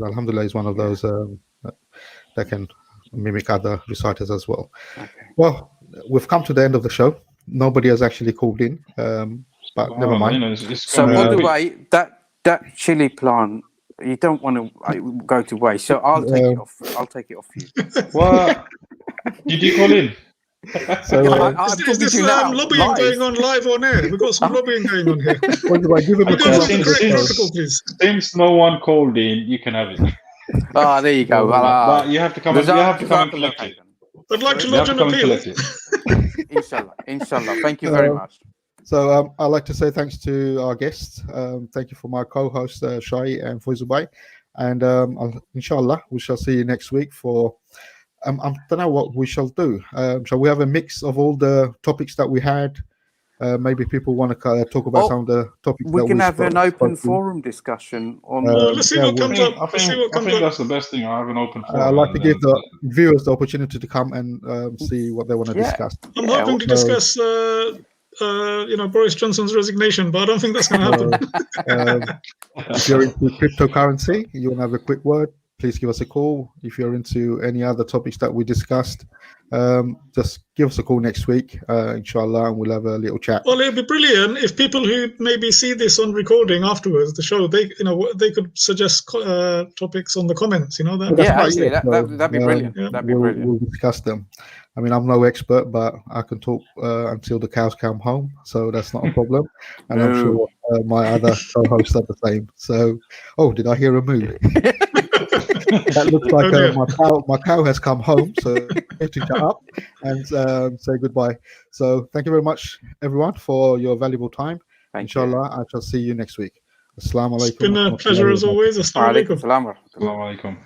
alhamdulillah, he's one of those that can mimic other reciters as well. Okay. Well, we've come to the end of the show. Nobody has actually called in, but never mind. So, by the way, that chili plant, you don't want to go to waste. So I'll take it off. I'll take it off you. What? Did you call in? So, is this lobbying going on live on air? We've got some lobbying going on here. Since no one called in, you can have it. Ah, there you go. But you have to come. You have to come and collect it. I'd like to lodge an appeal. Inshallah. Thank you very much. So I'd like to say thanks to our guests. Thank you for my co-host Shahi and Foysal, and inshallah we shall see you next week for. I don't know what we shall do. Shall we have a mix of all the topics that we had? Maybe people want to talk about some of the topics. We can have an open forum discussion on. Let's see what comes up. I think that's the best thing. I have an open forum. I'd like to give the viewers the opportunity to come and see what they want to discuss. I'm hoping to discuss, Boris Johnson's resignation, but I don't think that's going to happen. If you're into cryptocurrency, you want to have a quick word, please give us a call. If you're into any other topics that we discussed, just give us a call next week, inshallah, and we'll have a little chat. Well, it'd be brilliant if people who maybe see this on recording afterwards, the show, they could suggest topics on the comments. That'd be brilliant. That'd be brilliant. We'll discuss them. I mean, I'm no expert, but I can talk until the cows come home, so that's not a problem. And I'm sure my other co-hosts are the same. So, did I hear a moo? That looks like my cow has come home, so I have to shut up and say goodbye. So thank you very much, everyone, for your valuable time. Inshallah, I shall see you next week. Assalamu alaikum. It's been a pleasure as always. Assalamu alaikum. Assalamu alaikum.